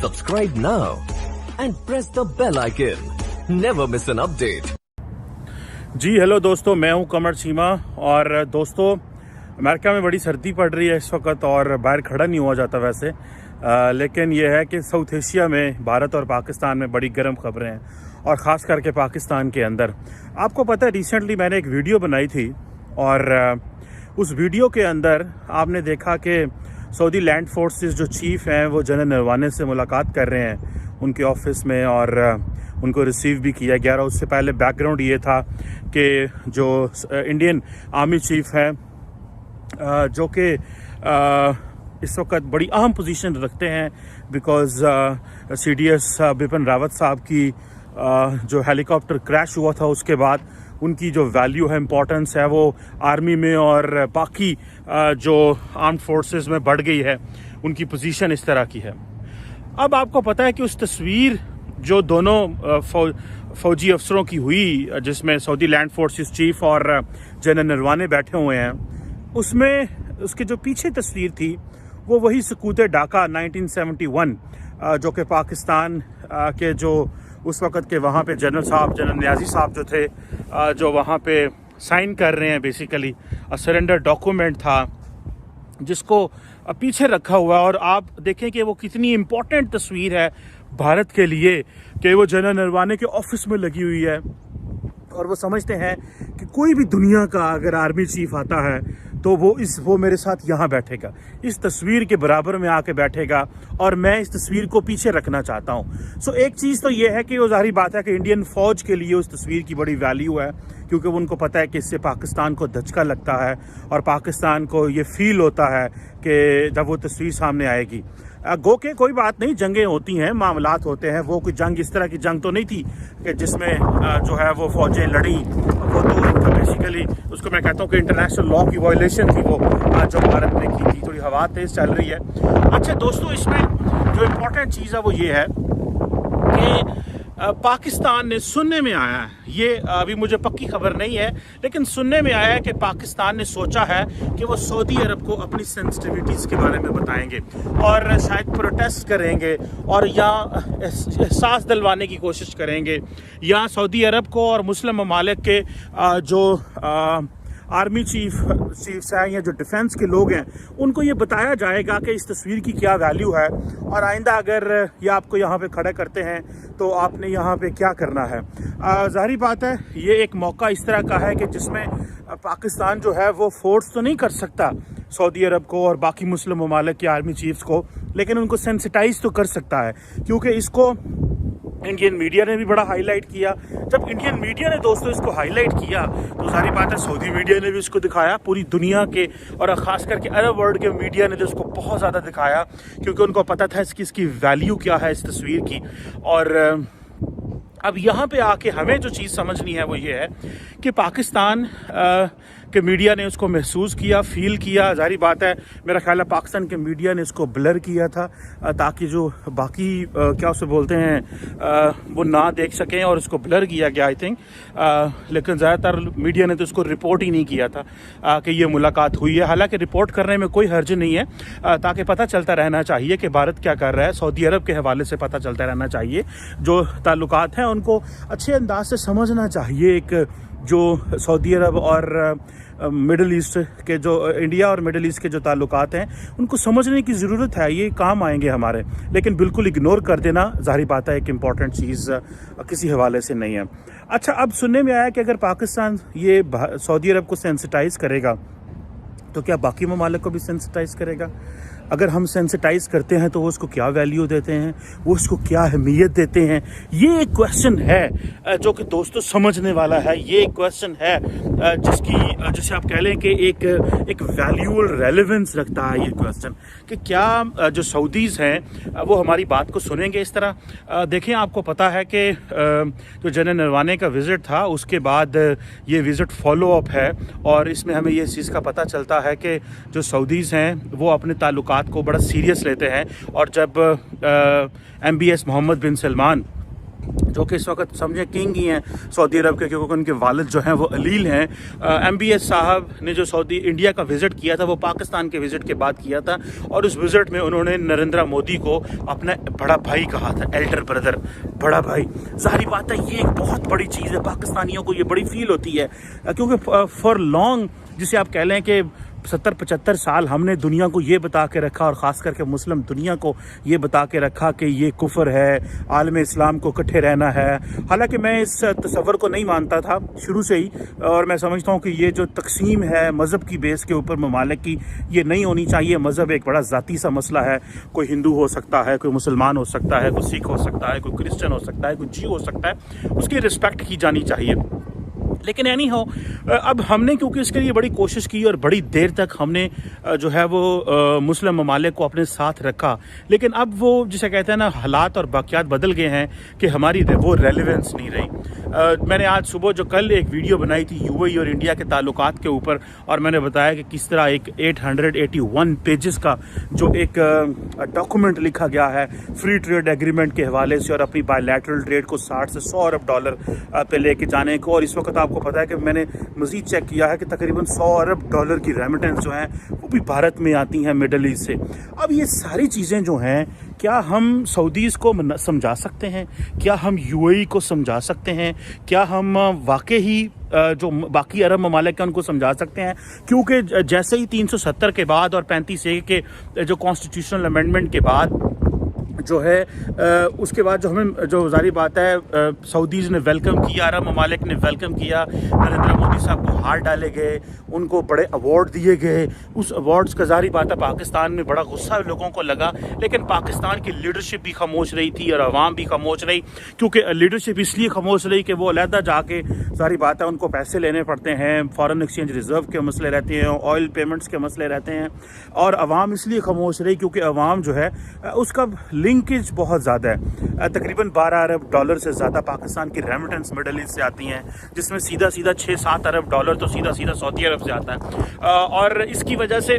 Subscribe now and press the bell icon. Never miss an update. जी hello दोस्तों, मैं हूं कमर चीमा। और दोस्तों, अमेरिका में बड़ी सर्दी पड़ रही है इस वक्त और बाहर खड़ा नहीं हुआ जाता वैसे, लेकिन यह है कि साउथ एशिया में भारत और पाकिस्तान में बड़ी गर्म खबरें हैं और ख़ास करके पाकिस्तान के अंदर। आपको पता है, रिसेंटली मैंने एक वीडियो बनाई थी और उस वीडियो के अंदर आपने देखा कि सऊदी लैंड फोर्सेस जो चीफ़ हैं वो जनरल नरवाने से मुलाकात कर रहे हैं उनके ऑफिस में और उनको रिसीव भी किया गया। और उससे पहले बैकग्राउंड ये था कि जो इंडियन आर्मी चीफ़ हैं जो कि इस वक्त बड़ी अहम पोजीशन रखते हैं, बिकॉज़ CDS बिपिन रावत साहब की जो हेलीकॉप्टर क्रैश हुआ था उसके बाद उनकी जो वैल्यू है, इम्पोर्टेंस है, वो आर्मी में और बाकी जो आर्म्ड फोर्सेस में बढ़ गई है। उनकी पोजीशन इस तरह की है। अब आपको पता है कि उस तस्वीर जो दोनों फौजी अफसरों की हुई, जिसमें सऊदी लैंड फोर्सेस चीफ और जनरल नरवाने बैठे हुए हैं, उसमें उसके जो पीछे तस्वीर थी वो वही सकूत ढाका 1971 जो कि पाकिस्तान के जो उस वक़्त के वहाँ पे जनरल न्याजी साहब जो थे, जो वहाँ पे साइन कर रहे हैं, बेसिकली सरेंडर डॉक्यूमेंट था जिसको पीछे रखा हुआ। और आप देखें कि वो कितनी इम्पोर्टेंट तस्वीर है भारत के लिए कि वो जनरल नरवाने के ऑफिस में लगी हुई है। और वो समझते हैं कि कोई भी दुनिया का अगर आर्मी चीफ आता है तो वो मेरे साथ यहाँ बैठेगा, इस तस्वीर के बराबर में आके बैठेगा और मैं इस तस्वीर को पीछे रखना चाहता हूँ। सो एक चीज़ तो ये है कि वो ज़ाहिर बात है कि इंडियन फ़ौज के लिए उस तस्वीर की बड़ी वैल्यू है, क्योंकि उनको पता है कि इससे पाकिस्तान को धचका लगता है और पाकिस्तान को ये फील होता है कि जब वो तस्वीर सामने आएगी। गो के कोई बात नहीं, जंगें होती हैं, मामलात होते हैं, वो कोई जंग इस तरह की जंग तो नहीं थी कि जिसमें जो है वो फौजें लड़ी। वो तो बेसिकली उसको मैं कहता हूँ कि इंटरनेशनल लॉ की वायलेशन थी वो जो भारत ने की थी। थोड़ी हवा तेज़ चल रही है। अच्छा दोस्तों, इसमें जो इम्पोर्टेंट चीज़ है वो ये है कि पाकिस्तान ने, सुनने में आया है, ये अभी मुझे पक्की खबर नहीं है, लेकिन सुनने में आया है कि पाकिस्तान ने सोचा है कि वो सऊदी अरब को अपनी सेंसिटिविटीज़ के बारे में बताएंगे और शायद प्रोटेस्ट करेंगे और या एहसास दिलवाने की कोशिश करेंगे, या सऊदी अरब को और मुस्लिम ममालिक के जो आर्मी चीफ्स हैं या जो डिफेंस के लोग हैं उनको ये बताया जाएगा कि इस तस्वीर की क्या वैल्यू है और आइंदा अगर ये आपको यहाँ पे खड़ा करते हैं तो आपने यहाँ पे क्या करना है। ज़ाहिर बात है, ये एक मौका इस तरह का है कि जिसमें पाकिस्तान जो है वो फोर्स तो नहीं कर सकता सऊदी अरब को और बाकी मुस्लिम ममालिक के आर्मी चीफ्स को, लेकिन उनको सेंसिटाइज तो कर सकता है, क्योंकि इसको इंडियन मीडिया ने भी बड़ा हाईलाइट किया। जब इंडियन मीडिया ने दोस्तों इसको हाईलाइट किया तो सारी बात है सऊदी मीडिया ने भी इसको दिखाया, पूरी दुनिया के और ख़ास करके अरब वर्ल्ड के मीडिया ने तो इसको बहुत ज़्यादा दिखाया, क्योंकि उनको पता था इसकी वैल्यू क्या है इस तस्वीर की। और अब यहाँ पे आके हमें जो चीज़ समझनी है वो ये है कि पाकिस्तान के मीडिया ने उसको महसूस किया, फील किया। जाहिर बात है, मेरा ख्याल है पाकिस्तान के मीडिया ने इसको ब्लर किया था ताकि जो बाकी क्या उसे बोलते हैं वो ना देख सकें, और इसको ब्लर किया गया आई थिंक। लेकिन ज़्यादातर मीडिया ने तो इसको रिपोर्ट ही नहीं किया था कि ये मुलाकात हुई है। हालांकि रिपोर्ट करने में कोई हर्ज नहीं है, ताकि पता चलता रहना चाहिए कि भारत क्या कर रहा है। सऊदी अरब के हवाले से पता चलता रहना चाहिए, जो ताल्लुकात हैं उनको अच्छे अंदाज से समझना चाहिए। एक जो सऊदी अरब और मिडल ईस्ट के जो इंडिया और मिडल ईस्ट के जो ताल्लुकात हैं उनको समझने की ज़रूरत है, ये काम आएंगे हमारे। लेकिन बिल्कुल इग्नोर कर देना ज़ाहिर बात है एक इम्पॉर्टेंट चीज़ किसी हवाले से नहीं है। अच्छा, अब सुनने में आया कि अगर पाकिस्तान ये सऊदी अरब को सेंसिटाइज़ करेगा तो क्या बाकी ममालिक को भी सेंसिटाइज़ करेगा? अगर हम सेंसिटाइज़ करते हैं तो वो उसको क्या वैल्यू देते हैं, वो उसको क्या अहमियत देते हैं, ये एक क्वेश्चन है जो कि दोस्तों समझने वाला है। ये एक क्वेश्चन है जिसकी जैसे आप कह लें कि एक वैल्यूअल रेलेवेंस रखता है ये क्वेश्चन, कि क्या जो सऊदीज़ हैं वो हमारी बात को सुनेंगे इस तरह। देखें, आपको पता है कि जो जनरल नरवाने का विज़िट था उसके बाद ये विज़िट फॉलो अप है, और इसमें हमें ये चीज़ का पता चलता है कि जो सऊदीज़ हैं वो अपने ताल्लुकात को बड़ा सीरियस लेते हैं। और जब MBS मोहम्मद बिन सलमान जो कि इस वक्त समझे किंग ही हैं सऊदी अरब के, क्योंकि उनके वालिद जो हैं वो अलील हैं। MBS साहब ने जो सऊदी इंडिया का विज़िट किया था वो पाकिस्तान के विज़िट के बाद किया था, और उस विज़िट में उन्होंने नरेंद्र मोदी को अपना बड़ा भाई कहा था, एल्डर ब्रदर, बड़ा भाई। ज़ाहिर बात है ये एक बहुत बड़ी चीज़ है, पाकिस्तानियों को ये बड़ी फील होती है, क्योंकि फॉर लॉन्ग, जिसे आप कह लें कि 70-75 साल हमने दुनिया को ये बता के रखा, और ख़ास करके मुस्लिम दुनिया को ये बता के रखा कि ये कुफर है, आलम इस्लाम को इकट्ठे रहना है। हालांकि मैं इस तस्वर को नहीं मानता था शुरू से ही, और मैं समझता हूँ कि ये जो तकसीम है मज़हब की बेस के ऊपर ममालिक की, ये नहीं होनी चाहिए। मज़हब एक बड़ा ज़ाती सा मसला है, कोई हिंदू हो सकता है, कोई मुसलमान हो सकता है, कोई सिख हो सकता है, कोई क्रिश्चन हो सकता है, कोई जी हो सकता है, उसकी रिस्पेक्ट की जानी चाहिए। लेकिन एनी हो, अब हमने क्योंकि इसके लिए बड़ी कोशिश की और बड़ी देर तक हमने जो है वो मुस्लिम ममालिक को अपने साथ रखा, लेकिन अब वो जिसे कहते हैं ना, हालात और वाक़यात बदल गए हैं कि हमारी वो रेलेवेंस नहीं रही। मैंने आज सुबह जो कल एक वीडियो बनाई थी UAE और इंडिया के ताल्लुकात के ऊपर, और मैंने बताया कि किस तरह एक 881 पेजेस का जो एक डॉक्यूमेंट लिखा गया है फ्री ट्रेड एग्रीमेंट के हवाले से, और अपनी बायलैटरल ट्रेड को 60 से 100 अरब डॉलर पे लेके जाने को। और इस वक्त आपको पता है कि मैंने मज़ीद चेक किया है कि तकरीबन 100 अरब डॉलर की रेमिटेंस जो हैं वो भी भारत में आती हैं मिडल ईस्ट से। अब ये सारी चीज़ें जो हैं, क्या हम सऊदीज़ को समझा सकते हैं? क्या हम UAE को समझा सकते हैं? क्या हम वाकई ही जो बाकी अरब ममालिक हैं उनको समझा सकते हैं? क्योंकि जैसे ही 370 के बाद और 35A के जो कॉन्स्टिट्यूशनल अमेंडमेंट के बाद जो है उसके बाद जो हमें जो ज़ाहिर बात है सऊदीज़ ने वेलकम किया, अरब ममालिक ने वेलकम किया, नरेंद्र मोदी साहब को हार डाले गए, उनको बड़े अवार्ड दिए गए। उस अवार्ड्स का ज़ाहिर बात है पाकिस्तान में बड़ा गुस्सा लोगों को लगा, लेकिन पाकिस्तान की लीडरशिप भी खामोश रही थी और अवाम भी खामोश रही। क्योंकि लीडरशिप इसलिए खामोश रही कि वो अलहदा जाके, ज़ाहिर बात है उनको पैसे लेने पड़ते हैं, फॉरेन एक्सचेंज रिजर्व के मसले रहते हैं, ऑयल पेमेंट्स के मसले रहते हैं, और अवाम इसलिए खामोश रही क्योंकि अवाम जो है उसका लिंकेज बहुत ज़्यादा है। तकरीबन 12 अरब डॉलर से ज़्यादा पाकिस्तान की रेमिटेंस मिडल ईस्ट से आती हैं, जिसमें सीधा 6-7 अरब डॉलर तो सीधा सऊदी अरब से आता है। और इसकी वजह से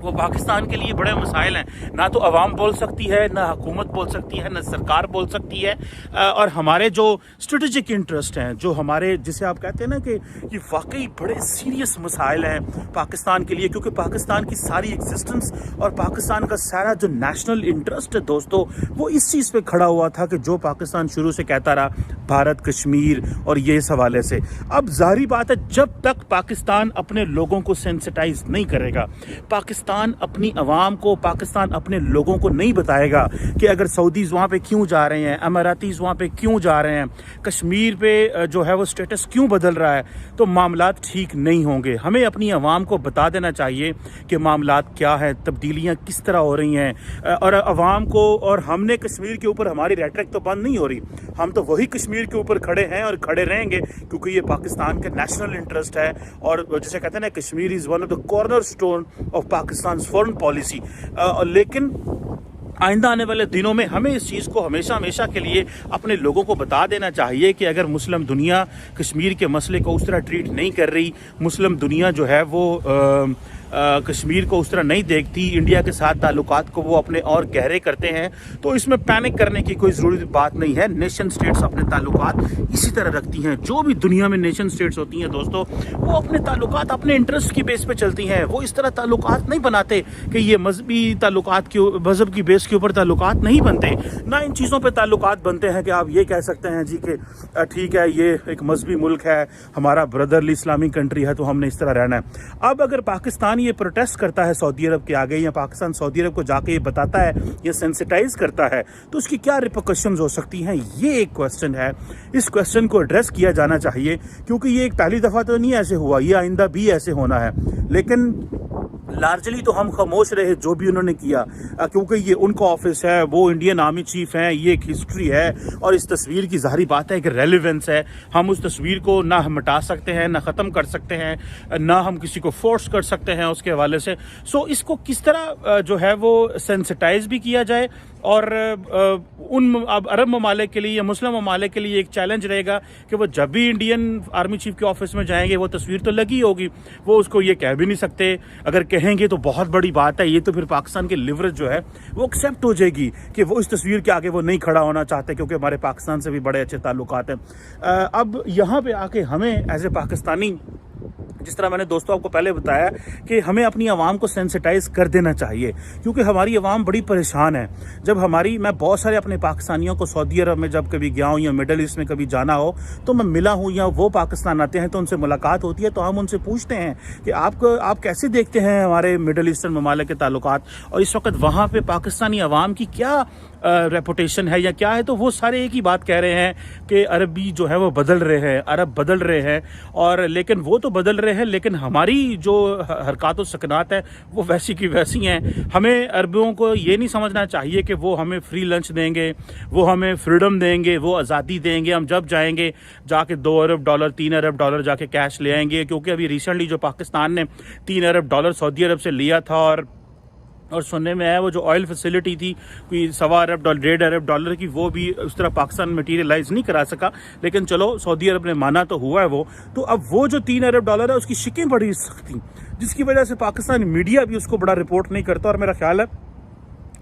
वो पाकिस्तान के लिए बड़े मसाइल हैं। ना तो अवाम बोल सकती है, ना हुकूमत बोल सकती है, ना सरकार बोल सकती है। और हमारे जो स्ट्रेटेजिक इंटरेस्ट हैं, जो हमारे जिसे आप कहते हैं ना कि ये वाकई बड़े सीरियस मसाइल हैं पाकिस्तान के लिए, क्योंकि पाकिस्तान की सारी एग्जिस्टेंस और पाकिस्तान का सारा जो नेशनल इंटरेस्ट है दोस्तों, वो इस चीज़ पे खड़ा हुआ था कि जो पाकिस्तान शुरू से कहता रहा, भारत, कश्मीर और ये इस हवाले से। अब जाहिर बात है जब तक पाकिस्तान अपने लोगों को सेंसिटाइज नहीं करेगा, पाकिस्तान अपनी अवाम को, पाकिस्तान अपने लोगों को नहीं बताएगा कि अगर सऊदीज़ वहाँ पे क्यों जा रहे हैं, अमारातीज़ वहाँ पे क्यों जा रहे हैं, कश्मीर पे जो है वो स्टेटस क्यों बदल रहा है, तो मामलात ठीक नहीं होंगे। हमें अपनी अवाम को बता देना चाहिए कि मामलात क्या है, तब्दीलियाँ किस तरह हो रही हैं, और अवाम को, और हमने कश्मीर के ऊपर हमारी रेटरिक तो बंद नहीं हो रही, हम तो वही कश्मीर के ऊपर खड़े हैं और खड़े रहेंगे, क्योंकि ये पाकिस्तान का नेशनल इंटरेस्ट है। और जैसे कहते हैं ना, Kashmir is one of the corner stone of Pakistan foreign policy. लेकिन आइंदा आने वाले दिनों में हमें इस चीज़ को हमेशा के लिए अपने लोगों को बता देना चाहिए कि अगर मुस्लिम दुनिया कश्मीर के मसले को उस तरह ट्रीट नहीं कर रही, मुस्लिम दुनिया जो है वो कश्मीर को उस तरह नहीं देखती, इंडिया के साथ ताल्लुकात को वो अपने और गहरे करते हैं, तो इसमें पैनिक करने की कोई ज़रूरी बात नहीं है। नेशन स्टेट्स अपने ताल्लुकात इसी तरह रखती हैं। जो भी दुनिया में नेशन स्टेट्स होती हैं दोस्तों, वो अपने ताल्लुकात अपने इंटरेस्ट की बेस पे चलती हैं। वो इस तरह ताल्लुकात नहीं बनाते कि ये मजहबी ताल्लुकात के, मजहब की बेस के ऊपर ताल्लुकात नहीं बनते, ना इन चीज़ों पर ताल्लुकात बनते हैं कि आप ये कह सकते हैं जी कि ठीक है ये एक मजहबी मुल्क है, हमारा ब्रदरली इस्लामिक कंट्री है, तो हमने इस तरह रहना है। अब अगर पाकिस्तान ये प्रोटेस्ट करता है सऊदी अरब के आगे, या पाकिस्तान सऊदी अरब को जाके ये बताता है, ये सेंसिटाइज करता है, तो उसकी क्या रिपरकशंस हो सकती हैं, ये एक क्वेश्चन है। इस क्वेश्चन को एड्रेस किया जाना चाहिए, क्योंकि ये एक पहली दफ़ा तो नहीं ऐसे हुआ, ये आइंदा भी ऐसे होना है। लेकिन लार्जली तो हम खामोश रहे जो भी उन्होंने किया, क्योंकि ये उनका ऑफिस है, वो इंडियन आर्मी चीफ हैं, ये एक हिस्ट्री है, और इस तस्वीर की ज़ाहिर बात है कि रेलेवेंस है। हम उस तस्वीर को ना हम मिटा सकते हैं, ना ख़त्म कर सकते हैं, ना हम किसी को फोर्स कर सकते हैं उसके हवाले से। सो इसको किस तरह जो है वो सेंसिटाइज भी किया जाए, और उन अब अरब ममालिक के लिए या मुस्लिम ममालिक के लिए एक चैलेंज रहेगा कि वो जब भी इंडियन आर्मी चीफ के ऑफिस में जाएंगे वो तस्वीर तो लगी होगी, वो उसको ये कह भी नहीं सकते, अगर कहेंगे तो बहुत बड़ी बात है, ये तो फिर पाकिस्तान की लिवरेज जो है वो एक्सेप्ट हो जाएगी कि वो इस तस्वीर के आगे वो नहीं खड़ा होना चाहते क्योंकि हमारे पाकिस्तान से भी बड़े अच्छे ताल्लुकात हैं। अब यहाँ पे आके हमें एज ए पाकिस्तानी, जिस तरह मैंने दोस्तों आपको पहले बताया कि हमें अपनी आवाम को सेंसिटाइज कर देना चाहिए क्योंकि हमारी आवाम बड़ी परेशान है। जब मैं बहुत सारे अपने पाकिस्तानियों को सऊदी अरब में जब कभी गया हूँ या मिडल ईस्ट में कभी जाना हो तो मैं मिला हूँ, या वो पाकिस्तान आते हैं तो उनसे मुलाकात होती है तो हम उनसे पूछते हैं कि आप कैसे देखते हैं हमारे मिडल ईस्टर्न ममालिक के ताल्लुकात, और इस वक्त वहाँ पर पाकिस्तानी आवाम की क्या रेपुटेशन है या क्या है। तो वो सारे एक ही बात कह रहे हैं कि अरबी जो है वो बदल रहे हैं, अरब बदल रहे हैं, और लेकिन वो तो बदल रहे हैं लेकिन हमारी जो हरकत व सकनात है वो वैसी की वैसी हैं। हमें अरबियों को ये नहीं समझना चाहिए कि वो हमें फ्री लंच देंगे, वो हमें फ्रीडम देंगे, वो आज़ादी देंगे, हम जब जाएंगे जाके $2 अरब $3 अरब जाके कैश ले आएंगे। क्योंकि अभी रिसेंटली जो पाकिस्तान ने $3 अरब सऊदी अरब से लिया था, और सुनने में आया वो जो ऑयल फैसिलिटी थी कोई $1.25 अरब $1.5 अरब की, वो भी उस तरह पाकिस्तान मटीरियलाइज नहीं करा सका, लेकिन चलो सऊदी अरब ने माना तो हुआ है वो। तो अब वो जो $3 अरब है उसकी शिकें बड़ी सख्त थी, जिसकी वजह से पाकिस्तानी मीडिया भी उसको बड़ा रिपोर्ट नहीं करता। और मेरा ख्याल है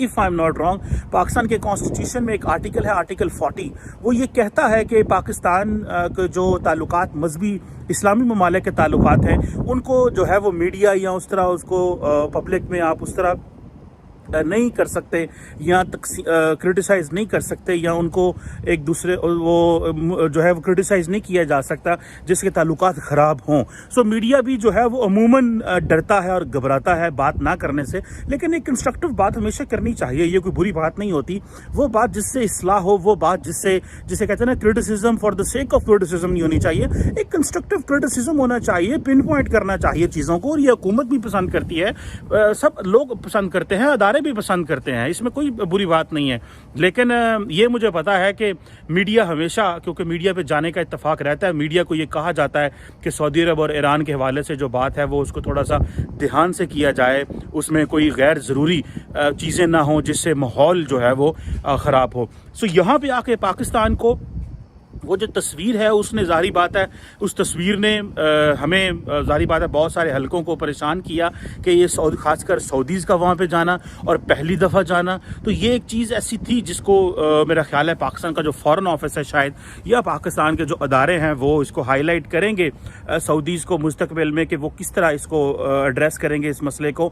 if I am not wrong, Pakistan के कॉन्स्टिट्यूशन में एक आर्टिकल है, आर्टिकल 40, वो ये कहता है कि पाकिस्तान के जो ताल्लुकात मजहबी इस्लामी ममालिक के ताल्लुकात हैं उनको जो है वो मीडिया या उस तरह उसको पब्लिक में आप उस तरह नहीं कर सकते या क्रिटिसाइज नहीं कर सकते, या उनको एक दूसरे वो जो है वो क्रिटिसाइज नहीं किया जा सकता जिसके ताल्लुकात ख़राब हों। सो मीडिया भी जो है वो अमूमन डरता है और घबराता है बात ना करने से, लेकिन एक कंस्ट्रक्टिव बात हमेशा करनी चाहिए, ये कोई बुरी बात नहीं होती। वो बात जिससे इस्लाह हो, वो बात जिसे कहते हैं ना criticism for the sake of criticism नहीं होनी चाहिए, एक कंस्ट्रक्टिव क्रिटिसिज्म होना चाहिए, पिन पॉइंट करना चाहिए चीज़ों को। और ये हुकूमत भी पसंद करती है, सब लोग पसंद करते हैं, अदारे भी पसंद करते हैं, इसमें कोई बुरी बात नहीं है। लेकिन ये मुझे पता है कि मीडिया हमेशा, क्योंकि मीडिया पे जाने का इत्तेफाक रहता है, मीडिया को ये कहा जाता है कि सऊदी अरब और ईरान के हवाले से जो बात है वो उसको थोड़ा सा ध्यान से किया जाए, उसमें कोई गैर ज़रूरी चीज़ें ना हो जिससे माहौल जो है वो ख़राब हो। सो यहाँ पे आके पाकिस्तान को वो जो तस्वीर है उसने ज़ाहिरी बात है, उस तस्वीर ने हमें ज़ाहिरी बात है बहुत सारे हलकों को परेशान किया कि ये खासकर सऊदीज़ का वहाँ पे जाना और पहली दफ़ा जाना, तो ये एक चीज़ ऐसी थी जिसको मेरा ख्याल है पाकिस्तान का जो फ़ॉरेन ऑफिस है शायद, या पाकिस्तान के जो अदारे हैं वो इसको हाईलाइट करेंगे सऊदीज़ को मुस्तकबिल में कि वो किस तरह इसको एड्रेस करेंगे इस मसले को।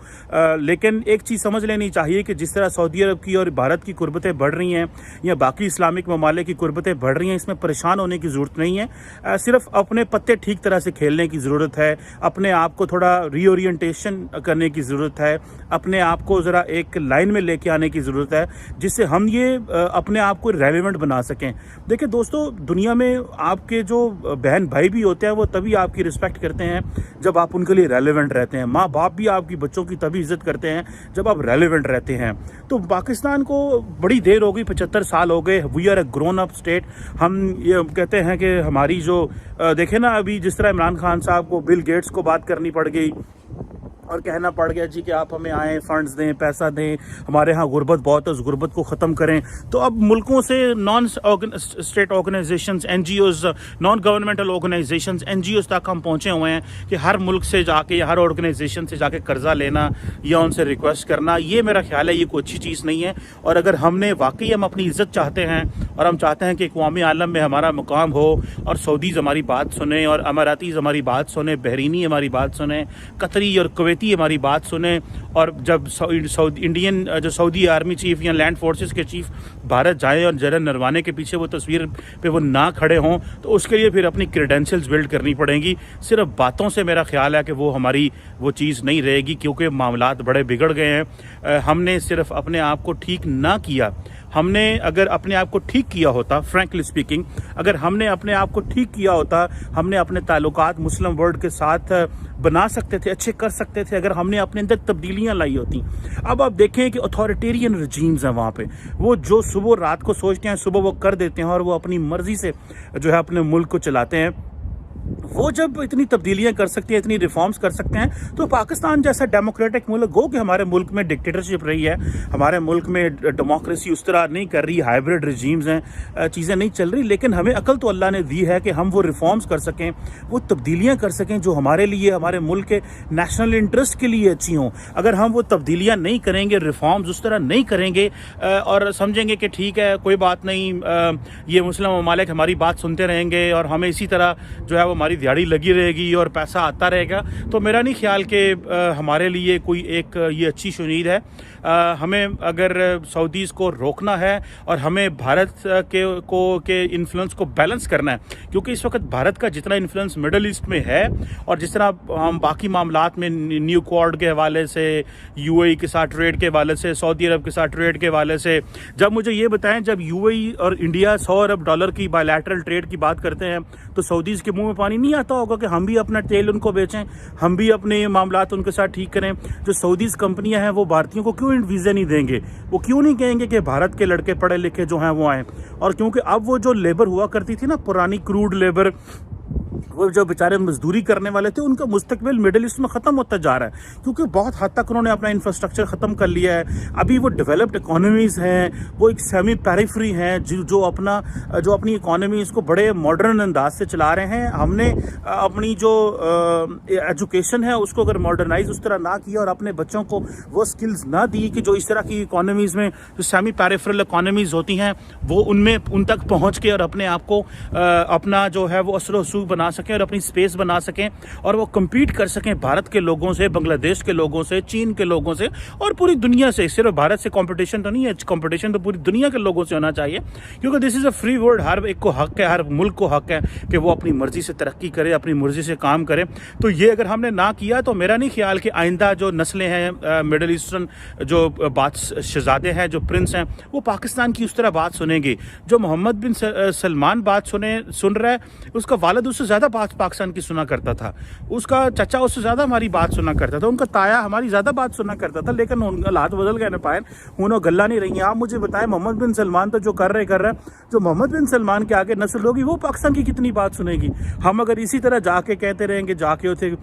लेकिन एक चीज़ समझ लेनी चाहिए कि जिस तरह सऊदी अरब की और भारत की कुर्बतें बढ़ रही हैं या बाकी इस्लामिक ममालिक की कुर्बतें बढ़ रही हैं, इसमें परेशान होने की ज़रूरत नहीं है। सिर्फ अपने पत्ते ठीक तरह से खेलने की ज़रूरत है, अपने आप को थोड़ा रीओरिएंटेशन करने की ज़रूरत है, अपने आप को ज़रा एक लाइन में लेके आने की ज़रूरत है जिससे हम ये अपने आप को रेलेवेंट बना सकें। देखिए दोस्तों, दुनिया में आपके जो बहन भाई भी होते हैं वो तभी आपकी रिस्पेक्ट करते हैं जब आप उनके लिए रेलेवेंट रहते हैं। माँ बाप भी आपकी बच्चों की तभी इज़्ज़त करते हैं जब आप रेलेवेंट रहते हैं। तो पाकिस्तान को बड़ी देर हो गई, 75 साल हो गए, we are a grown up state. हम ये कहते हैं कि हमारी जो देखे ना, अभी जिस तरह इमरान खान साहब को बिल गेट्स को बात करनी पड़ गई और कहना पड़ गया जी कि आप हमें आए फंड्स दें, पैसा दें, हमारे यहाँ गुर्बत बहुत है, उस गुर्बत को ख़त्म करें। तो अब मुल्कों से non state organisations, NGOs, non governmental organisations, NGOs तक हम पहुँचे हुए हैं कि हर मुल्क से जाके या हर ऑर्गेनाइजेशन से जाके कर्जा लेना या उनसे रिक्वेस्ट करना, ये मेरा ख्याल है ये कोई अच्छी चीज़ नहीं है। और अगर हमने वाकई हम अपनी इज़्ज़त चाहते हैं और हम चाहते हैं कि अक़वामी आलम में हमारा मुकाम हो और सऊदीज़ हमारी बात सुने और अमारातीज़ हमारी बात सुने, बहरीनी हमारी बात सुने, कतरी और कुवैती हमारी बात सुने, और जब इंडियन जो सऊदी आर्मी चीफ या लैंड फोर्सेस के चीफ भारत जाएं और जनरल नरवाने के पीछे वो तस्वीर पे वो ना खड़े हों, तो उसके लिए फिर अपनी क्रेडेंशियल्स बिल्ड करनी पड़ेंगी। सिर्फ बातों से मेरा ख्याल है कि वो हमारी वो चीज़ नहीं रहेगी, क्योंकि मामलात बड़े बिगड़ गए हैं। हमने सिर्फ अपने आप को ठीक ना किया, हमने अगर अपने आप को ठीक किया होता, फ्रैंकली स्पीकिंग, अगर हमने अपने आप को ठीक किया होता, हमने अपने ताल्लुकात मुस्लिम वर्ल्ड के साथ बना सकते थे, अच्छे कर सकते थे अगर हमने अपने अंदर तब्दीलियां लाई होती। अब आप देखें कि अथॉरिटेरियन रजीम्स हैं वहाँ पे, वो जो सुबह रात को सोचते हैं सुबह वो कर देते हैं और वो अपनी मर्जी से जो है अपने मुल्क को चलाते हैं। वो जब इतनी तब्दीलियां कर सकते हैं, इतनी रिफॉर्म्स कर सकते हैं, तो पाकिस्तान जैसा डेमोक्रेटिक मुल्क गो कि हमारे मुल्क में डिक्टेटरशिप रही है, हमारे मुल्क में डेमोक्रेसी उस तरह नहीं कर रही, हाइब्रिड रिजीम्स हैं, चीज़ें नहीं चल रही, लेकिन हमें अकल तो अल्लाह ने दी है कि हम वो रिफॉर्म्स कर सकें, वो तब्दीलियाँ कर सकें जो हमारे लिए, हमारे मुल्क के नेशनल इंटरेस्ट के लिए अच्छी हों। अगर हम वो तब्दीलियाँ नहीं करेंगे, रिफॉर्म्स उस तरह नहीं करेंगे और समझेंगे कि ठीक है कोई बात नहीं, ये मुस्लिम ममालिक हमारी बात सुनते रहेंगे और हमें इसी तरह जो है वो हमारी दिहाड़ी लगी रहेगी और पैसा आता रहेगा, तो मेरा नहीं ख्याल कि हमारे लिए कोई एक ये अच्छी शुनीद है। हमें अगर सऊदीज़ को रोकना है और हमें भारत के इन्फ्लुएंस को बैलेंस करना है, क्योंकि इस वक्त भारत का जितना इन्फ्लुएंस मिडल ईस्ट में है और जिस तरह हम बाकी मामलात में न्यू क्वाड के हवाले से, यूएई के साथ ट्रेड के हवाले से, सऊदी अरब के साथ ट्रेड के हवाले से, जब मुझे ये बताएं जब यूएई और इंडिया $100 अरब की बायलैटरल ट्रेड की बात करते हैं तो सऊदीज़ के मुंह में पानी नहीं आता होगा कि हम भी अपना तेल उनको बेचें, हम भी अपने मामलात उनके साथ ठीक करें। जो सऊदीज़ कंपनियां हैं वो भारतीयों को क्यों वीज़े नहीं देंगे? वो क्यों नहीं कहेंगे कि भारत के लड़के पढ़े लिखे जो हैं वो आएँ? और क्योंकि अब वो जो लेबर हुआ करती थी ना, पुरानी क्रूड लेबर, वो जो बेचारे मजदूरी करने वाले थे, उनका मुस्तकबिल मिडिल ईस्ट में ख़त्म होता जा रहा है, क्योंकि बहुत हद तक उन्होंने अपना इंफ्रास्ट्रक्चर ख़त्म कर लिया है। अभी वो डेवलप्ड इकोनॉमीज़ हैं, वो एक सेमी पेरिफेरी हैं जो अपनी इकोनॉमी इसको बड़े मॉडर्न अंदाज से चला रहे हैं। हमने अपनी जो एजुकेशन है उसको अगर मॉडर्नाइज उस तरह ना किया और अपने बच्चों को वो स्किल्स ना दी कि जो इस तरह की इकोनॉमीज़ में जो सेमी पेरिफेरल इकोनॉमीज़ होती हैं वो उन तक पहुँच के और अपने आप को अपना जो है वो असर रसूख बना सकें और अपनी स्पेस बना सकें और वो कम्पीट कर सकें भारत के लोगों से, बांग्लादेश के लोगों से, चीन के लोगों से और पूरी दुनिया से। सिर्फ भारत से कंपटीशन तो नहीं है, कंपटीशन तो पूरी दुनिया के लोगों से होना चाहिए, क्योंकि this is a free world. हर एक को हक है, हर मुल्क को हक है कि वो अपनी मर्जी से तरक्की करे, अपनी मर्जी से काम करे। तो ये अगर हमने ना किया तो मेरा नहीं ख्याल कि आइंदा जो नस्लें हैं, मिडल ईस्टर्न जो शहजादे हैं, जो प्रिंस हैं, वो पाकिस्तान की उस तरह बात सुनेंगे। जो मोहम्मद बिन सलमान बात सुन रहा है, उसका वालिद उससे ज़्यादा बात पाकिस्तान की सुना करता था, उसका चचा उससे ज़्यादा हमारी बात सुना करता था, उनका ताया हमारी ज़्यादा बात सुना करता था, लेकिन उनका हालात बदल गए ना पाए, उन्होंने गल्ला नहीं रही। आप मुझे बताएं, मोहम्मद बिन सलमान तो जो कर रहे जो मोहम्मद बिन सलमान के आगे नस्ल होगी वो पाकिस्तान की कितनी बात सुनेगी? हम अगर इसी तरह जाके कहते रहेंगे, जाके उसे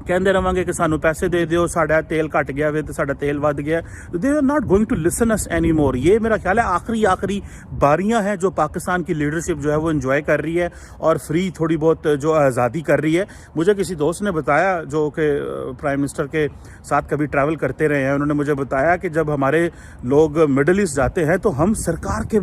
कहते रहेंगे कि सानू पैसे दे दो, साड़ा तेल घट गया वे, तो साड़ा तेल वध गया, they are not going to listen us any more. ये मेरा ख्याल है आखिरी बारियां हैं जो पाकिस्तान की लीडरशिप जो है वो एंजॉय कर रही है और फ्री थोड़ी बहुत जो आज़ादी कर रही है। मुझे किसी दोस्त ने बताया जो कि प्राइम मिनिस्टर के साथ कभी ट्रैवल करते रहे हैं, उन्होंने मुझे बताया कि जब हमारे लोग मिडल ईस्ट जाते हैं तो हम सरकार के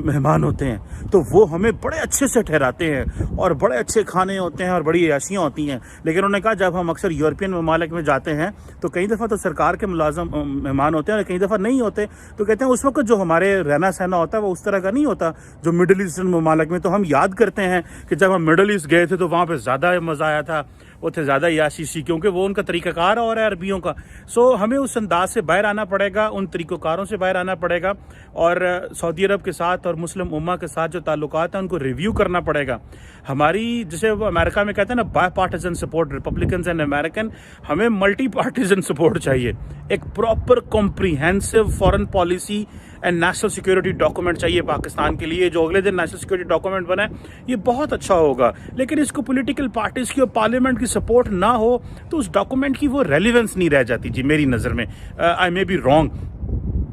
मेहमान होते हैं, तो वो हमें बड़े अच्छे से ठहराते हैं और बड़े अच्छे खाने होते हैं और बड़ी अयाशियाँ होती हैं। लेकिन उन्होंने कहा जब हम अक्सर यूरोपियन ममालिक में जाते हैं तो कई दफ़ा तो सरकार के मुलाजम मेहमान होते हैं और कई दफ़ा नहीं होते, तो कहते हैं उस वक्त जो हमारे रहना सहना होता है वो उस तरह का नहीं होता जो मिडिल ईस्टर्न ममालिक में। तो हम याद करते हैं कि जब हम मिडिल ईस्ट गए थे तो वहाँ पर ज़्यादा मज़ा आया था, उसे ज़्यादा याशीशी, क्योंकि वो उनका तरीक़ाकार और है अरबियों का। सो हमें उस अंदाज से बाहर आना पड़ेगा, उन तरीक़ाकारों से बाहर आना पड़ेगा और सऊदी अरब के साथ और मुस्लिम उम्मा के साथ जो ताल्लुकात हैं उनको रिव्यू करना पड़ेगा। हमारी जिसे वो अमेरिका में कहते हैं ना bipartisan support, Republican and American, हमें मल्टी पार्टिजन सपोर्ट चाहिए। एक proper comprehensive foreign policy and national security document चाहिए पाकिस्तान के लिए। जो अगले दिन नेशनल सिक्योरिटी डॉक्यूमेंट बना है ये बहुत अच्छा होगा, लेकिन इसको पॉलिटिकल पार्टीज की और पार्लियामेंट की सपोर्ट ना हो तो उस डॉक्यूमेंट की वो रेलिवेंस नहीं रह जाती जी, मेरी नज़र में। आई मे बी रॉन्ग।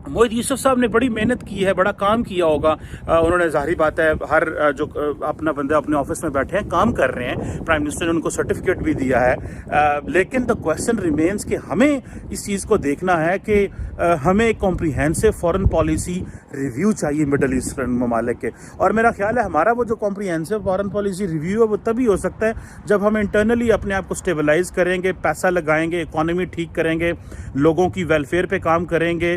मोहित यूसुफ साहब ने बड़ी मेहनत की है, बड़ा काम किया होगा, उन्होंने जाहिर बात है हर जो अपना बंदे अपने ऑफिस में बैठे हैं काम कर रहे हैं, प्राइम मिनिस्टर ने उनको सर्टिफिकेट भी दिया है, लेकिन द क्वेश्चन रिमेन्स कि हमें इस चीज़ को देखना है कि हमें एक कॉम्प्रीहेंसिव फॉरेन पॉलिसी रिव्यू चाहिए मिडल ईस्टर्न ममालिक के। और मेरा ख्याल है हमारा वो जो कॉम्प्रीहेंसिव फॉरेन पॉलिसी रिव्यू है वो तभी हो सकता है जब हम इंटरनली अपने आप को स्टेबलाइज करेंगे, पैसा लगाएंगे, इकॉनमी ठीक करेंगे, लोगों की वेलफेयर पे काम करेंगे,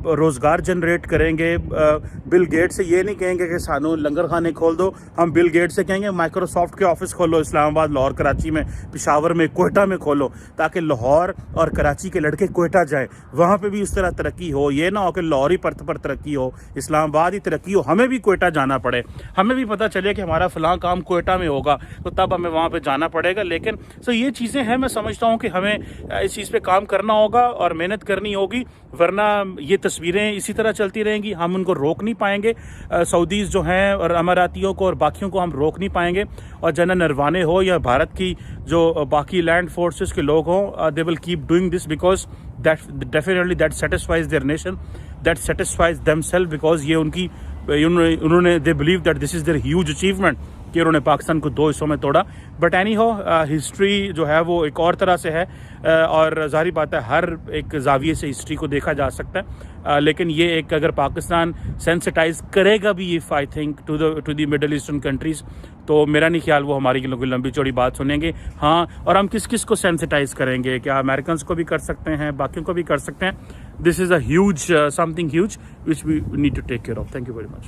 रोज़गार जनरेट करेंगे। बिल गेट से ये नहीं कहेंगे कि सानू लंगर खाने खोल दो, हम बिल गेट से कहेंगे माइक्रोसॉफ्ट के ऑफिस खोलो इस्लामाबाद, लाहौर, कराची में, पेशावर में, कोयटा में खोलो, ताकि लाहौर और कराची के लड़के कोयटा जाएं, वहाँ पे भी उस तरह तरक्की हो। ये ना हो कि लाहौर ही पर तरक्की हो, इस्लामाबाद ही तरक्की हो, हमें भी कोयटा जाना पड़े, हमें भी पता चले कि हमारा फ़लाँ काम कोयटा में होगा तो तब हमें वहाँ पर जाना पड़ेगा। लेकिन सो ये चीज़ें हैं, मैं समझता हूँ कि हमें इस चीज़ पर काम करना होगा और मेहनत करनी होगी, वरना ये तस्वीरें इसी तरह चलती रहेंगी, हम उनको रोक नहीं पाएंगे। सऊदीज़ जो हैं और अमारातियों को और बाकियों को हम रोक नहीं पाएंगे। और जनरल नरवाने हो या भारत की जो बाकी लैंड फोर्सेस के लोग हों, they will keep doing this because that definitely that satisfies their nation, that satisfies themself, because ये उनकी उन्होंने they believe that this is their huge achievement कि उन्होंने पाकिस्तान को 2 हिस्सों में तोड़ा। बट एनी हो, हिस्ट्री जो है वो एक और तरह से है, और ज़ाहिर बात है हर एक जाविये से हिस्ट्री को देखा जा सकता है। लेकिन ये एक अगर पाकिस्तान सेंसिटाइज करेगा भी if I think to the middle eastern countries, तो मेरा नहीं ख्याल वो हमारी कोई लंबी चौड़ी बात सुनेंगे। हाँ, और हम किस किस को सेंसिटाइज करेंगे, क्या अमेरिकन को भी कर सकते हैं, बाकियों को भी कर सकते हैं। This is a huge something huge which we need to take care of. Thank you very much.